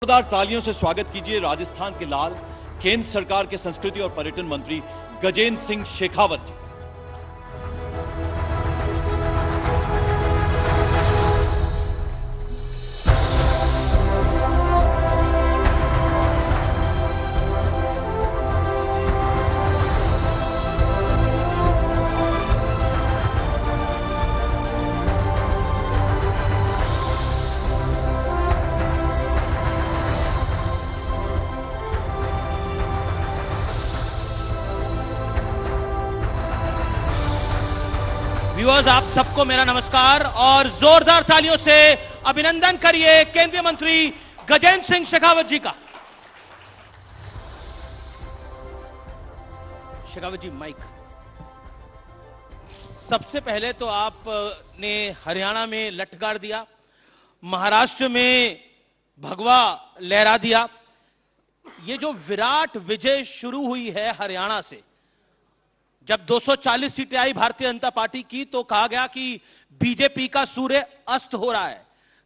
जोरदार तालियों से स्वागत कीजिए राजस्थान के लाल, केंद्र सरकार के संस्कृति और पर्यटन मंत्री गजेंद्र सिंह शेखावत जी। व्यूअर्स, आप सबको मेरा नमस्कार और जोरदार तालियों से अभिनंदन करिए केंद्रीय मंत्री गजेंद्र सिंह शेखावत जी का। शेखावत जी, माइक। सबसे पहले तो आपने हरियाणा में लठ गाड़ दिया, महाराष्ट्र में भगवा लहरा दिया। ये जो विराट विजय शुरू हुई है हरियाणा से, जब 240 सीटें आई भारतीय जनता पार्टी की, तो कहा गया कि बीजेपी का सूर्य अस्त हो रहा है।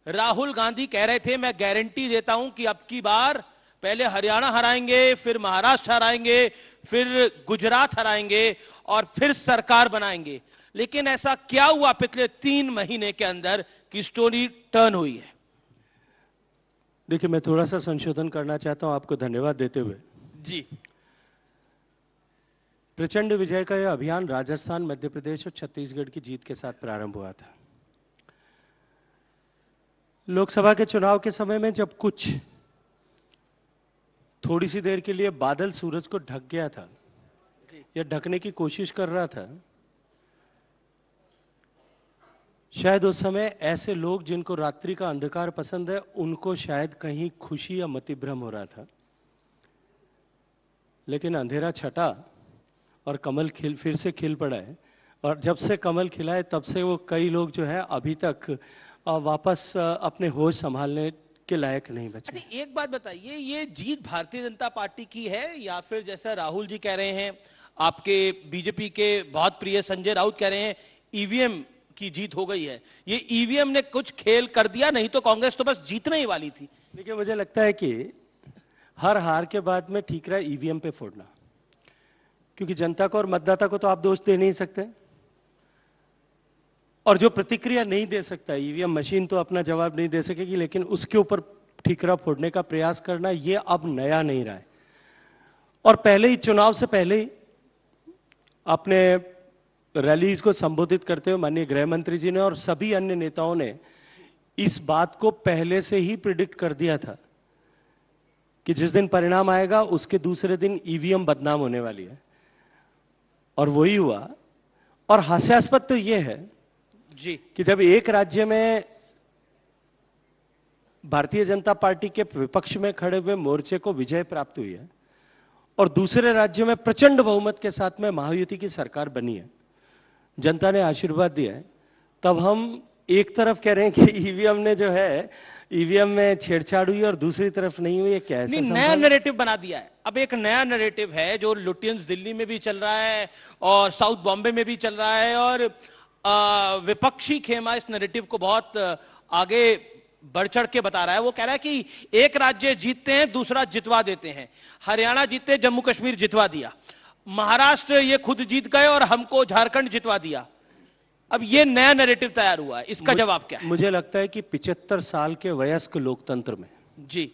राहुल गांधी कह रहे थे, मैं गारंटी देता हूं कि अब की बार पहले हरियाणा हराएंगे, फिर महाराष्ट्र हराएंगे, फिर गुजरात हराएंगे और फिर सरकार बनाएंगे। लेकिन ऐसा क्या हुआ पिछले 3 महीने के अंदर कि स्टोरी टर्न हुई है? देखिए, मैं थोड़ा सा संशोधन करना चाहता हूं आपको धन्यवाद देते हुए। जी, प्रचंड विजय का यह अभियान राजस्थान, मध्य प्रदेश और छत्तीसगढ़ की जीत के साथ प्रारंभ हुआ था। लोकसभा के चुनाव के समय में जब कुछ थोड़ी सी देर के लिए बादल सूरज को ढक गया था या ढकने की कोशिश कर रहा था, शायद उस समय ऐसे लोग जिनको रात्रि का अंधकार पसंद है, उनको शायद कहीं खुशी या मतिभ्रम हो रहा था। लेकिन अंधेरा छटा और कमल फिर से खिल पड़ा है। और जब से कमल खिला है, तब से वो कई लोग जो है अभी तक वापस अपने होश संभालने के लायक नहीं बचे। अच्छा, एक बात बताइए, ये जीत भारतीय जनता पार्टी की है या फिर जैसा राहुल जी कह रहे हैं, आपके बीजेपी के बहुत प्रिय संजय राउत कह रहे हैं, ईवीएम की जीत हो गई है? ये ईवीएम ने कुछ खेल कर दिया, नहीं तो कांग्रेस तो बस जीतने ही वाली थी। देखिए, मुझे लगता है कि हर हार के बाद में ठीक रहा ईवीएम पे फोड़ना, क्योंकि जनता को और मतदाता को तो आप दोष दे नहीं सकते। और जो प्रतिक्रिया नहीं दे सकता, ईवीएम मशीन तो अपना जवाब नहीं दे सकेगी, लेकिन उसके ऊपर ठीकरा फोड़ने का प्रयास करना, यह अब नया नहीं रहा है। और पहले ही, चुनाव से पहले ही अपने रैलीज को संबोधित करते हुए माननीय गृह मंत्री जी ने और सभी अन्य नेताओं ने इस बात को पहले से ही प्रिडिक्ट कर दिया था कि जिस दिन परिणाम आएगा उसके दूसरे दिन ईवीएम बदनाम होने वाली है। और वही हुआ। और हास्यास्पद तो यह है जी कि जब एक राज्य में भारतीय जनता पार्टी के विपक्ष में खड़े हुए मोर्चे को विजय प्राप्त हुई है और दूसरे राज्यों में प्रचंड बहुमत के साथ में महायुति की सरकार बनी है, जनता ने आशीर्वाद दिया है, तब हम एक तरफ कह रहे हैं कि ईवीएम ने जो है, ईवीएम में छेड़छाड़ हुई और दूसरी तरफ नहीं हुई। क्या है? नया नैरेटिव बना दिया है। अब एक नया नैरेटिव है जो लुटियंस दिल्ली में भी चल रहा है और साउथ बॉम्बे में भी चल रहा है, और विपक्षी खेमा इस नैरेटिव को बहुत आगे बढ़ चढ़ के बता रहा है। वो कह रहा है कि एक राज्य जीतते हैं, दूसरा जितवा देते हैं। हरियाणा जीते, जम्मू कश्मीर जितवा दिया, महाराष्ट्र ये खुद जीत गए और हमको झारखंड जितवा दिया। अब ये नया नैरेटिव तैयार हुआ है, इसका जवाब क्या है? मुझे लगता है कि 75 साल के वयस्क लोकतंत्र में जी,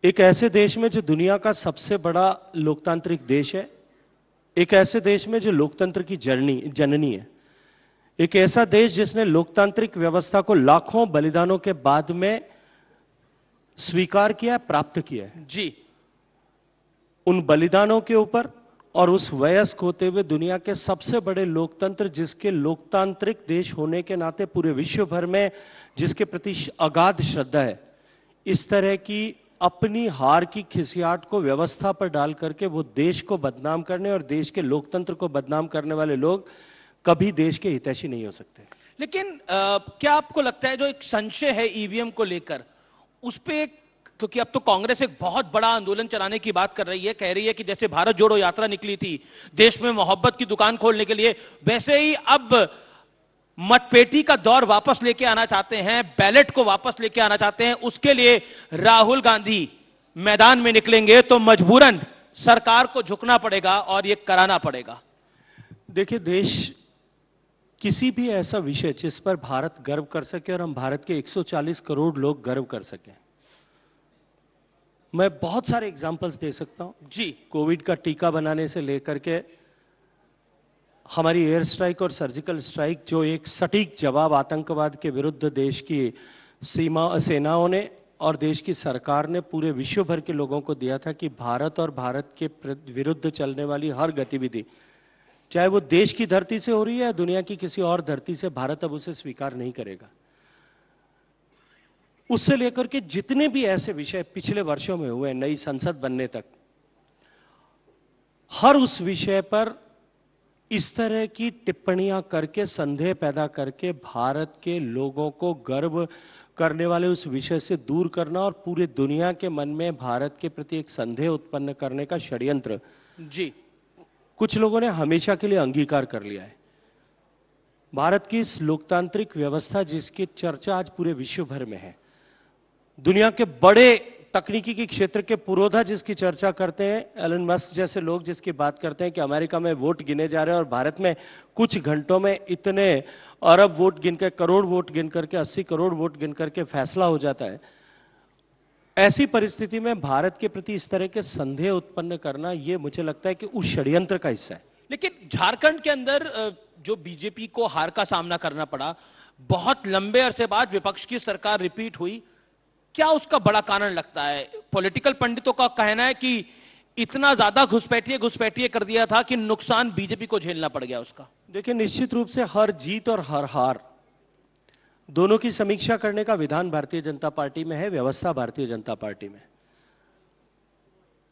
एक ऐसे देश में जो दुनिया का सबसे बड़ा लोकतांत्रिक देश है, एक ऐसे देश में जो लोकतंत्र की जननी है, एक ऐसा देश जिसने लोकतांत्रिक व्यवस्था को लाखों बलिदानों के बाद में स्वीकार किया, प्राप्त किया है, जी, उन बलिदानों के ऊपर और उस वयस्क होते हुए दुनिया के सबसे बड़े लोकतंत्र, जिसके लोकतांत्रिक देश होने के नाते पूरे विश्व भर में जिसके प्रति अगाध श्रद्धा है, इस तरह की अपनी हार की खिसियाट को व्यवस्था पर डाल करके वो देश को बदनाम करने और देश के लोकतंत्र को बदनाम करने वाले लोग कभी देश के हितैषी नहीं हो सकते। लेकिन क्या आपको लगता है जो एक संशय है ईवीएम को लेकर, उस पे, क्योंकि अब तो कांग्रेस एक बहुत बड़ा आंदोलन चलाने की बात कर रही है, कह रही है कि जैसे भारत जोड़ो यात्रा निकली थी देश में मोहब्बत की दुकान खोलने के लिए, वैसे ही अब मतपेटी का दौर वापस लेके आना चाहते हैं, बैलेट को वापस लेके आना चाहते हैं, उसके लिए राहुल गांधी मैदान में निकलेंगे तो मजबूरन सरकार को झुकना पड़ेगा और यह कराना पड़ेगा। देखिए, देश किसी भी ऐसा विषय जिस पर भारत गर्व कर सके और हम भारत के 140 करोड़ लोग गर्व कर सकें, मैं बहुत सारे एग्जाम्पल्स दे सकता हूं जी। कोविड का टीका बनाने से लेकर के हमारी एयर स्ट्राइक और सर्जिकल स्ट्राइक, जो एक सटीक जवाब आतंकवाद के विरुद्ध देश की सेनाओं ने और देश की सरकार ने पूरे विश्व भर के लोगों को दिया था कि भारत और भारत के विरुद्ध चलने वाली हर गतिविधि, चाहे वो देश की धरती से हो रही है या दुनिया की किसी और धरती से, भारत अब उसे स्वीकार नहीं करेगा। उससे लेकर के जितने भी ऐसे विषय पिछले वर्षों में हुए, नई संसद बनने तक, हर उस विषय पर इस तरह की टिप्पणियां करके, संदेह पैदा करके भारत के लोगों को गर्व करने वाले उस विषय से दूर करना और पूरी दुनिया के मन में भारत के प्रति एक संदेह उत्पन्न करने का षड्यंत्र जी कुछ लोगों ने हमेशा के लिए अंगीकार कर लिया है। भारत की इस लोकतांत्रिक व्यवस्था जिसकी चर्चा आज पूरे विश्व भर में है, दुनिया के बड़े तकनीकी के क्षेत्र के पुरोधा जिसकी चर्चा करते हैं, एलन मस्क जैसे लोग जिसकी बात करते हैं कि अमेरिका में वोट गिने जा रहे हैं और भारत में कुछ घंटों में इतने अरब वोट गिनकर, करोड़ वोट गिन करके, 80 करोड़ वोट गिन करके फैसला हो जाता है। ऐसी परिस्थिति में भारत के प्रति इस तरह के संदेह उत्पन्न करना, यह मुझे लगता है कि उस षड्यंत्र का हिस्सा है। लेकिन झारखंड के अंदर जो बीजेपी को हार का सामना करना पड़ा, बहुत लंबे अरसे बाद विपक्ष की सरकार रिपीट हुई, क्या उसका बड़ा कारण लगता है? पॉलिटिकल पंडितों का कहना है कि इतना ज्यादा घुसपैठिए कर दिया था कि नुकसान बीजेपी को झेलना पड़ गया उसका। देखिए, निश्चित रूप से हर जीत और हर हार दोनों की समीक्षा करने का विधान भारतीय जनता पार्टी में है, व्यवस्था भारतीय जनता पार्टी में।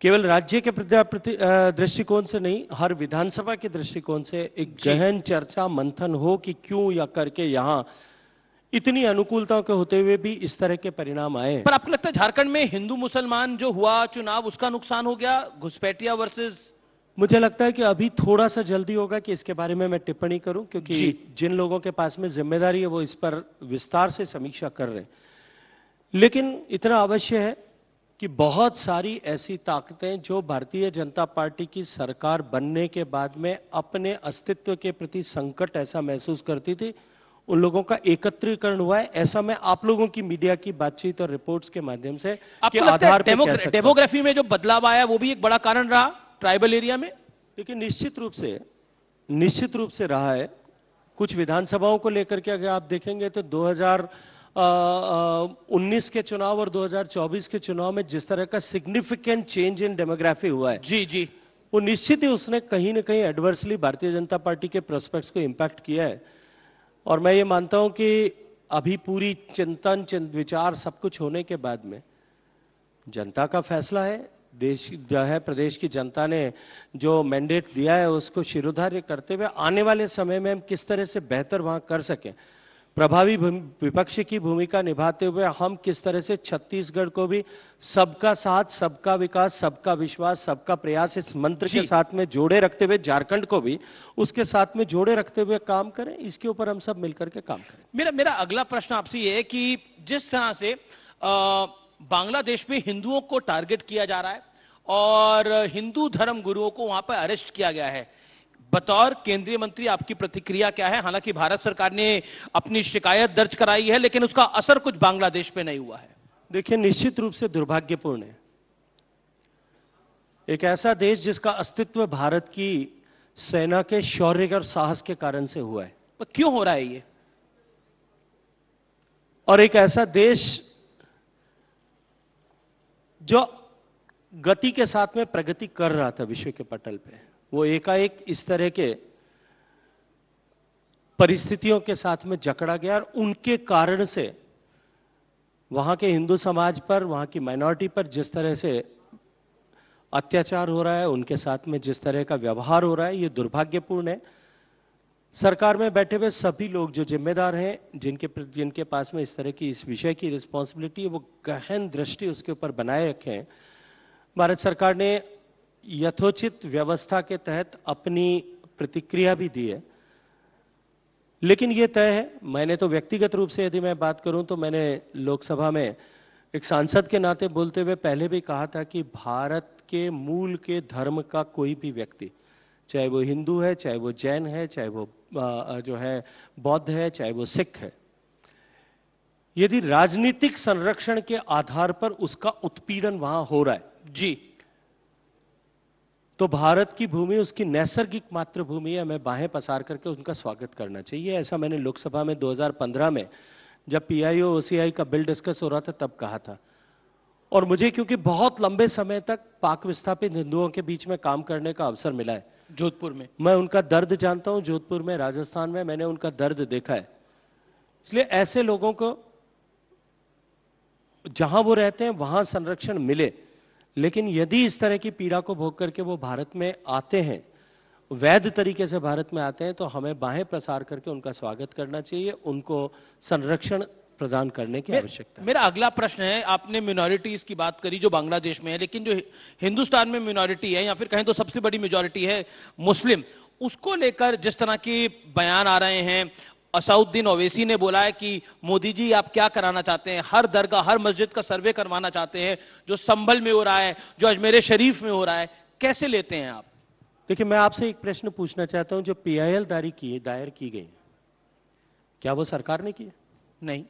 केवल राज्य के दृष्टिकोण से नहीं, हर विधानसभा के दृष्टिकोण से एक गहन चर्चा मंथन हो कि क्यों या करके यहां इतनी अनुकूलताओं के होते हुए भी इस तरह के परिणाम आए। पर आपको लगता है झारखंड में हिंदू मुसलमान जो हुआ चुनाव, उसका नुकसान हो गया, घुसपैठिया वर्सेस? मुझे लगता है कि अभी थोड़ा सा जल्दी होगा कि इसके बारे में मैं टिप्पणी करूं, क्योंकि जिन लोगों के पास में जिम्मेदारी है वो इस पर विस्तार से समीक्षा कर रहे हैं। लेकिन इतना अवश्य है कि बहुत सारी ऐसी ताकतें जो भारतीय जनता पार्टी की सरकार बनने के बाद में अपने अस्तित्व के प्रति संकट ऐसा महसूस करती थी, उन लोगों का एकत्रीकरण हुआ है। ऐसा मैं आप लोगों की मीडिया की बातचीत और रिपोर्ट्स के माध्यम से के आधार पर डेमोग्राफी में जो बदलाव आया वो भी एक बड़ा कारण रहा ट्राइबल एरिया में। देखिए, निश्चित रूप से रहा है। कुछ विधानसभाओं को लेकर के अगर आप देखेंगे तो 2019 के चुनाव और 2024 के चुनाव में जिस तरह का सिग्निफिकेंट चेंज इन डेमोग्राफी हुआ है, जी, वो निश्चित ही उसने कहीं ना कहीं एडवर्सली भारतीय जनता पार्टी के प्रोस्पेक्ट्स को इंपैक्ट किया है। और मैं ये मानता हूं कि अभी पूरी चिंतन विचार सब कुछ होने के बाद में जनता का फैसला है। देश जो है, प्रदेश की जनता ने जो मैंडेट दिया है उसको शिरोधार्य करते हुए आने वाले समय में हम किस तरह से बेहतर वहां कर सकें, प्रभावी विपक्ष की भूमिका निभाते हुए हम किस तरह से छत्तीसगढ़ को भी सबका साथ, सबका विकास, सबका विश्वास, सबका प्रयास इस मंत्र के साथ में जोड़े रखते हुए झारखंड को भी उसके साथ में जोड़े रखते हुए काम करें, इसके ऊपर हम सब मिलकर के काम करें। मेरा अगला प्रश्न आपसे ये है कि जिस तरह से बांग्लादेश में हिंदुओं को टारगेट किया जा रहा है और हिंदू धर्म गुरुओं को वहां पर अरेस्ट किया गया है, बतौर केंद्रीय मंत्री आपकी प्रतिक्रिया क्या है? हालांकि भारत सरकार ने अपनी शिकायत दर्ज कराई है, लेकिन उसका असर कुछ बांग्लादेश पे नहीं हुआ है। देखिए, निश्चित रूप से दुर्भाग्यपूर्ण है। एक ऐसा देश जिसका अस्तित्व भारत की सेना के शौर्य और साहस के कारण से हुआ है, तो क्यों हो रहा है ये? और एक ऐसा देश जो गति के साथ में प्रगति कर रहा था विश्व के पटल पे, वो एकाएक इस तरह के परिस्थितियों के साथ में जकड़ा गया और उनके कारण से वहां के हिंदू समाज पर, वहां की माइनॉरिटी पर जिस तरह से अत्याचार हो रहा है, उनके साथ में जिस तरह का व्यवहार हो रहा है, ये दुर्भाग्यपूर्ण है। सरकार में बैठे हुए सभी लोग जो जिम्मेदार हैं, जिनके पास में इस तरह की इस विषय की रिस्पॉन्सिबिलिटी है, वो गहन दृष्टि उसके ऊपर बनाए रखें। भारत सरकार ने यथोचित व्यवस्था के तहत अपनी प्रतिक्रिया भी दी है, लेकिन ये तय है, मैंने तो व्यक्तिगत रूप से यदि मैं बात करूं तो मैंने लोकसभा में एक सांसद के नाते बोलते हुए पहले भी कहा था कि भारत के मूल के धर्म का कोई भी व्यक्ति, चाहे वो हिंदू है, चाहे वो जैन है, चाहे वो जो है बौद्ध है, चाहे वो सिख है, यदि राजनीतिक संरक्षण के आधार पर उसका उत्पीड़न वहां हो रहा है जी, तो भारत की भूमि उसकी नैसर्गिक मातृभूमि है, हमें बाहें पसार करके उनका स्वागत करना चाहिए। ऐसा मैंने लोकसभा में 2015 में जब पीआईओ ओसीआई का बिल डिस्कस हो रहा था तब कहा था। और मुझे क्योंकि बहुत लंबे समय तक पाक विस्थापित हिंदुओं के बीच में काम करने का अवसर मिला है, जोधपुर में मैं उनका दर्द जानता हूं, जोधपुर में, राजस्थान में मैंने उनका दर्द देखा है। इसलिए ऐसे लोगों को जहां वो रहते हैं वहां संरक्षण मिले, लेकिन यदि इस तरह की पीड़ा को भोग करके वो भारत में आते हैं, वैध तरीके से भारत में आते हैं, तो हमें बाहें प्रसार करके उनका स्वागत करना चाहिए, उनको संरक्षण प्रदान करने की आवश्यकता है। मेरा अगला प्रश्न है, आपने मिनॉरिटीज की बात करी जो बांग्लादेश में है, लेकिन जो हिंदुस्तान में मिनॉरिटी है या फिर कहें तो सबसे बड़ी मेजॉरिटी है मुस्लिम, उसको लेकर जिस तरह के बयान आ रहे हैं, असउद्दीन ओवैसी ने बोला है कि मोदी जी आप क्या कराना चाहते हैं, हर दरगाह हर मस्जिद का सर्वे करवाना चाहते हैं, जो संभल में हो रहा है, जो अजमेर शरीफ में हो रहा है, कैसे लेते हैं आप? देखिए, मैं आपसे एक प्रश्न पूछना चाहता हूं, जो पीआईएल दायर की गई, क्या वो सरकार ने की? नहीं।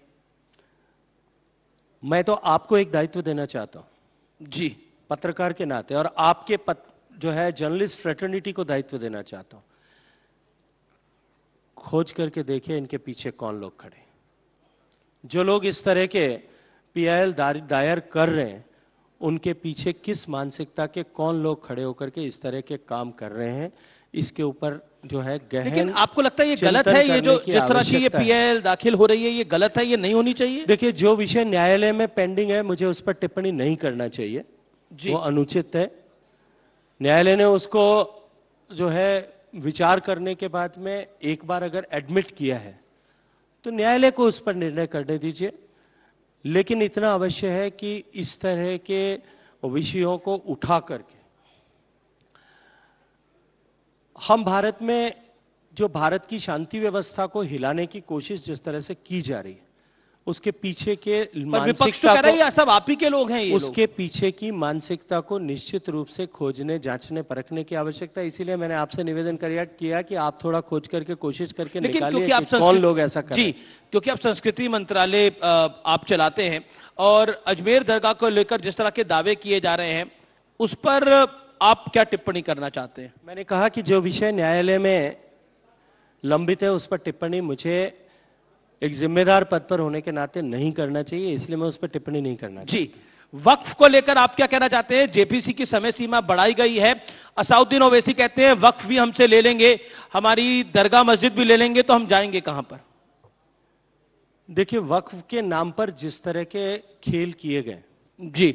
मैं तो आपको एक दायित्व देना चाहता हूं जी, पत्रकार के नाते, और आपके जो है जर्नलिस्ट फ्रेटर्निटी को दायित्व देना चाहता हूं। खोज करके देखिए इनके पीछे कौन लोग खड़े, जो लोग इस तरह के पीआईएल दायर कर रहे हैं, उनके पीछे किस मानसिकता के कौन लोग खड़े होकर के इस तरह के काम कर रहे हैं, इसके ऊपर जो है गहन। लेकिन आपको लगता है ये गलत है, ये जो जिस तरह की ये पीआईएल दाखिल हो रही है, ये गलत है, ये नहीं होनी चाहिए? देखिए, जो विषय न्यायालय में पेंडिंग है, मुझे उस पर टिप्पणी नहीं करना चाहिए, वो अनुचित है। न्यायालय ने उसको जो है विचार करने के बाद में एक बार अगर एडमिट किया है तो न्यायालय को उस पर निर्णय करने दीजिए, लेकिन इतना अवश्य है कि इस तरह के विषयों को उठा करके हम भारत में जो भारत की शांति व्यवस्था को हिलाने की कोशिश जिस तरह से की जा रही है, उसके पीछे के मानसिकता को, ये सब आप ही के लोग हैं, ये उसके पीछे की मानसिकता को निश्चित रूप से खोजने, जांचने, परखने की आवश्यकता है। इसीलिए मैंने आपसे निवेदन किया कि आप थोड़ा खोज करके कोशिश करके निकालिए कि कौन लोग ऐसा कर रहे हैं। क्योंकि आप संस्कृति मंत्रालय आप चलाते हैं, और अजमेर दरगाह को लेकर जिस तरह के दावे किए जा रहे हैं, उस पर आप क्या टिप्पणी करना चाहते हैं? मैंने कहा कि जो विषय न्यायालय में लंबित है उस पर टिप्पणी मुझे एक जिम्मेदार पद पर होने के नाते नहीं करना चाहिए, इसलिए मैं उस पर टिप्पणी नहीं करना जी। वक्फ को लेकर आप क्या कहना चाहते हैं? जेपीसी की समय सीमा बढ़ाई गई है, असउद्दीन ओवैसी कहते हैं वक्फ भी हमसे ले लेंगे, हमारी दरगाह मस्जिद भी ले लेंगे, तो हम जाएंगे कहां पर? देखिए, वक्फ के नाम पर जिस तरह के खेल किए गए, जी,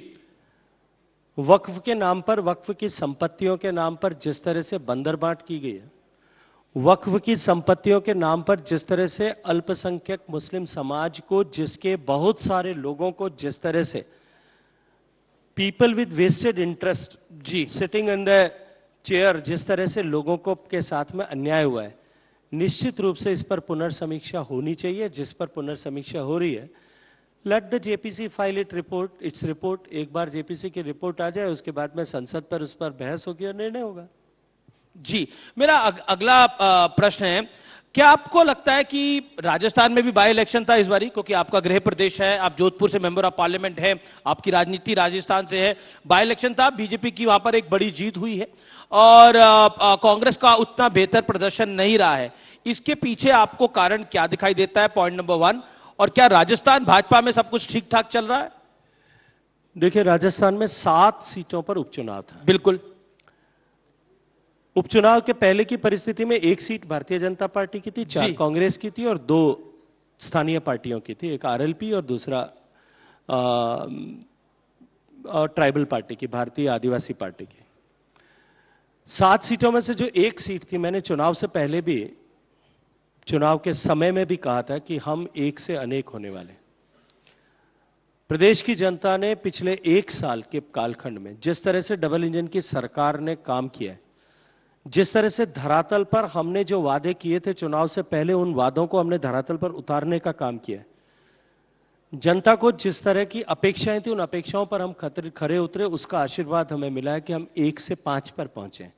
वक्फ के नाम पर, वक्फ की संपत्तियों के नाम पर जिस तरह से बंदरबांट की गई है, वक्फ की संपत्तियों के नाम पर जिस तरह से अल्पसंख्यक मुस्लिम समाज को, जिसके बहुत सारे लोगों को जिस तरह से पीपल विद वेस्टेड इंटरेस्ट जी सिटिंग इन द चेयर, जिस तरह से लोगों को के साथ में अन्याय हुआ है, निश्चित रूप से इस पर पुनर्समीक्षा होनी चाहिए। जिस पर पुनर्समीक्षा हो रही है, let the JPC file its report. एक बार जेपीसी की रिपोर्ट आ जाए, उसके बाद में संसद पर उस पर बहस होगी और निर्णय होगा। जी, मेरा अगला प्रश्न है, क्या आपको लगता है कि राजस्थान में भी बाई इलेक्शन था इस बारी, क्योंकि आपका गृह प्रदेश है, आप जोधपुर से मेंबर ऑफ पार्लियामेंट है, आपकी राजनीति राजस्थान से है, बाई इलेक्शन था, बीजेपी की वहां पर एक बड़ी जीत हुई है, और कांग्रेस का उतना बेहतर प्रदर्शन नहीं रहा है। इसके पीछे आपको कारण क्या दिखाई देता है? Point number 1। और क्या राजस्थान भाजपा में सब कुछ ठीक ठाक चल रहा है? देखिए, राजस्थान में 7 सीटों पर उपचुनाव था। बिल्कुल। उपचुनाव के पहले की परिस्थिति में 1 सीट भारतीय जनता पार्टी की थी, 4 कांग्रेस की थी और 2 स्थानीय पार्टियों की थी, एक आरएलपी और दूसरा ट्राइबल पार्टी की, भारतीय आदिवासी पार्टी की। 7 सीटों में से जो 1 सीट थी, मैंने चुनाव से पहले भी, चुनाव के समय में भी कहा था कि हम एक से अनेक होने वाले। प्रदेश की जनता ने पिछले 1 साल के कालखंड में जिस तरह से डबल इंजन की सरकार ने काम किया है, जिस तरह से धरातल पर हमने जो वादे किए थे चुनाव से पहले, उन वादों को हमने धरातल पर उतारने का काम किया है। जनता को जिस तरह की अपेक्षाएं थी, उन अपेक्षाओं पर हम खरे उतरे, उसका आशीर्वाद हमें मिला है कि हम 1 से 5 पर पहुंचे।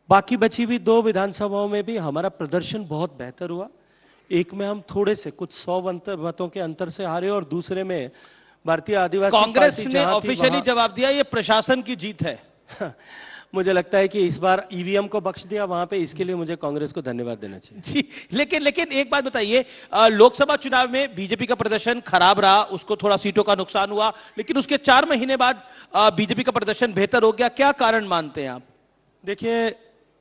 बाकी बची हुई 2 विधानसभाओं में भी हमारा प्रदर्शन बहुत बेहतर हुआ। एक में हम थोड़े से कुछ 100 मतों के अंतर से हारे और दूसरे में भारतीय आदिवासी कांग्रेस पार्टी ने ऑफिशियली जवाब दिया ये प्रशासन की जीत है। मुझे लगता है कि इस बार ईवीएम को बख्श दिया वहां पे, इसके लिए मुझे कांग्रेस को धन्यवाद देना चाहिए। जी, लेकिन एक बात बताइए, लोकसभा चुनाव में बीजेपी का प्रदर्शन खराब रहा, उसको थोड़ा सीटों का नुकसान हुआ, लेकिन उसके 4 महीने बाद बीजेपी का प्रदर्शन बेहतर हो गया। क्या कारण मानते हैं आप? देखिए,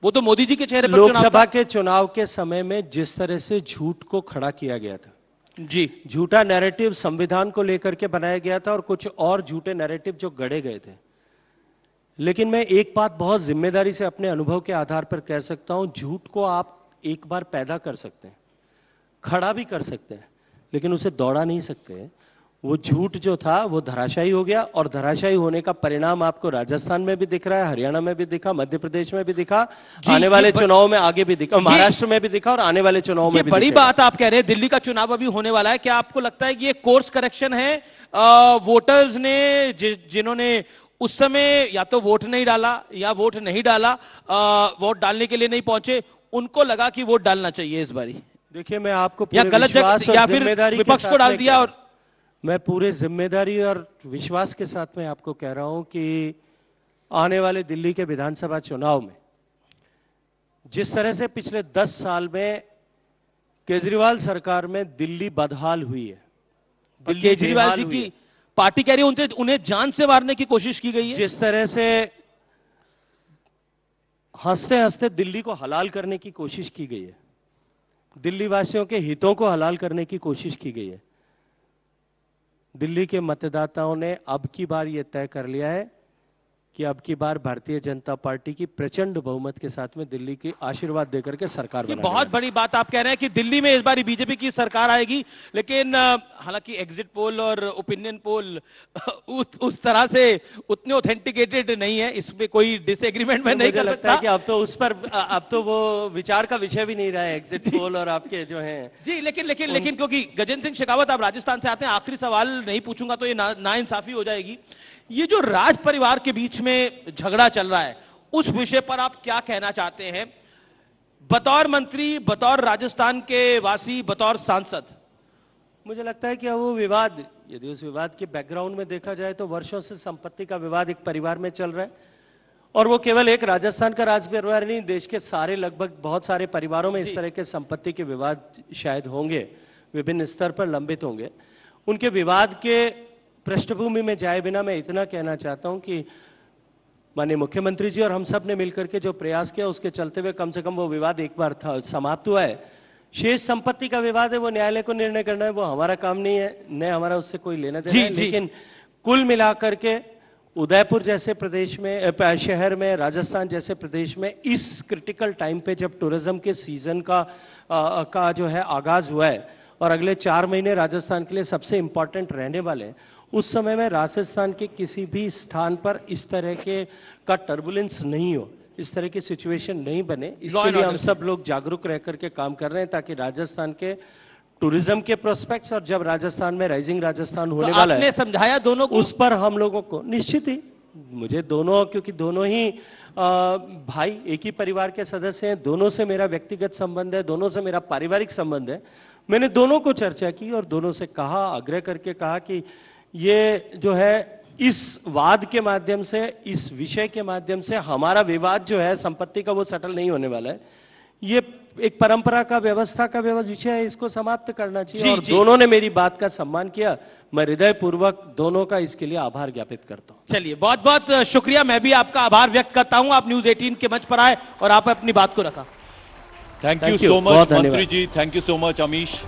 वो तो मोदी जी के चेहरे पर लोकसभा के चुनाव के समय में जिस तरह से झूठ को खड़ा किया गया था, जी, झूठा नैरेटिव संविधान को लेकर के बनाया गया था और कुछ और झूठे नैरेटिव जो गढ़े गए थे। लेकिन मैं एक बात बहुत जिम्मेदारी से अपने अनुभव के आधार पर कह सकता हूं, झूठ को आप एक बार पैदा कर सकते हैं, खड़ा भी कर सकते हैं, लेकिन उसे दौड़ा नहीं सकते। वो झूठ जो था वो धराशायी हो गया और धराशायी होने का परिणाम आपको राजस्थान में भी दिख रहा है, हरियाणा में भी दिखा, मध्य प्रदेश में भी दिखा, आने वाले चुनाव में आगे भी दिखा, महाराष्ट्र में भी दिखा और आने वाले चुनाव में भी। बड़ी बात आप कह रहे हैं, दिल्ली का चुनाव अभी होने वाला है, क्या आपको लगता है कि ये कोर्स करेक्शन है? वोटर्स ने जिन्होंने उस समय या तो वोट नहीं डाला या वोट नहीं डाला, वोट डालने के लिए नहीं पहुंचे, उनको लगा कि वोट डालना चाहिए इस बारी। देखिए, मैं आपको या गलत जगह या फिर विपक्ष को डाल दिया। और मैं पूरे जिम्मेदारी और विश्वास के साथ में आपको कह रहा हूं कि आने वाले दिल्ली के विधानसभा चुनाव में जिस तरह से पिछले 10 साल में केजरीवाल सरकार में दिल्ली बदहाल हुई है, केजरीवाल जी की पार्टी कह रही है उन्हें जान से मारने की कोशिश की गई है, जिस तरह से हंसते हंसते दिल्ली को हलाल करने की कोशिश की गई है, दिल्ली वासियों के हितों को हलाल करने की कोशिश की गई है, दिल्ली के मतदाताओं ने अब की बार यह तय कर लिया है कि अब की बार भारतीय जनता पार्टी की प्रचंड बहुमत के साथ में दिल्ली की आशीर्वाद देकर के सरकार बनाएगी। बहुत बड़ी बात आप कह रहे हैं कि दिल्ली में इस बार बीजेपी की सरकार आएगी, लेकिन हालांकि एग्जिट पोल और ओपिनियन पोल उस तरह से उतने ऑथेंटिकेटेड नहीं है, इसमें कोई डिसएग्रीमेंट में नहीं कर सकता कि अब तो उस पर अब तो वो विचार का विषय भी नहीं रहा है एग्जिट पोल और आपके जो है। जी, लेकिन क्योंकि गजेंद्र सिंह शेखावत आप राजस्थान से आते हैं, आखिरी सवाल नहीं पूछूंगा तो ये नाइंसाफी हो जाएगी। ये जो राज परिवार के बीच में झगड़ा चल रहा है, उस विषय पर आप क्या कहना चाहते हैं बतौर मंत्री, बतौर राजस्थान के वासी, बतौर सांसद? मुझे लगता है कि वो विवाद, यदि उस विवाद के बैकग्राउंड में देखा जाए तो वर्षों से संपत्ति का विवाद एक परिवार में चल रहा है और वो केवल एक राजस्थान का राज परिवार नहीं, देश के सारे लगभग बहुत सारे परिवारों में इस तरह के संपत्ति के विवाद शायद होंगे, विभिन्न स्तर पर लंबित होंगे। उनके विवाद के पृष्ठभूमि में जाए बिना मैं इतना कहना चाहता हूं कि माननीय मुख्यमंत्री जी और हम सब ने मिलकर के जो प्रयास किया उसके चलते हुए कम से कम वो विवाद एक बार समाप्त हुआ है। शेष संपत्ति का विवाद है, वो न्यायालय को निर्णय करना है, वो हमारा काम नहीं है, न हमारा उससे कोई लेना देना है। लेकिन कुल मिलाकर के उदयपुर जैसे प्रदेश में, शहर में, राजस्थान जैसे प्रदेश में इस क्रिटिकल टाइम पे जब टूरिज्म के सीजन का जो है आगाज हुआ है और अगले 4 महीने राजस्थान के लिए सबसे इंपॉर्टेंट रहने वाले हैं, उस समय में राजस्थान के किसी भी स्थान पर इस तरह के का टर्बुलेंस नहीं हो, इस तरह की सिचुएशन नहीं बने, इसके लिए हम सब लोग जागरूक रह करके काम कर रहे हैं ताकि राजस्थान के टूरिज्म के प्रोस्पेक्ट्स और जब राजस्थान में राइजिंग राजस्थान होने वाला है, आपने समझाया दोनों को, उस पर हम लोगों को निश्चित ही, मुझे दोनों, क्योंकि दोनों ही भाई एक ही परिवार के सदस्य हैं, दोनों से मेरा व्यक्तिगत संबंध है, दोनों से मेरा पारिवारिक संबंध है, मैंने दोनों को चर्चा की और दोनों से कहा, आग्रह करके कहा कि ये जो है इस वाद के माध्यम से, इस विषय के माध्यम से हमारा विवाद जो है संपत्ति का वो सेटल नहीं होने वाला है। ये एक परंपरा का, व्यवस्था का विषय है, इसको समाप्त करना चाहिए और दोनों ने मेरी बात का सम्मान किया। मैं हृदयपूर्वक दोनों का इसके लिए आभार ज्ञापित करता हूं। चलिए, बहुत बहुत शुक्रिया, मैं भी आपका आभार व्यक्त करता हूं, आप न्यूज 18 के मंच पर आए और आप अपनी बात को रखा। थैंक यू सो मच मंत्री ji, thank you so much Amish.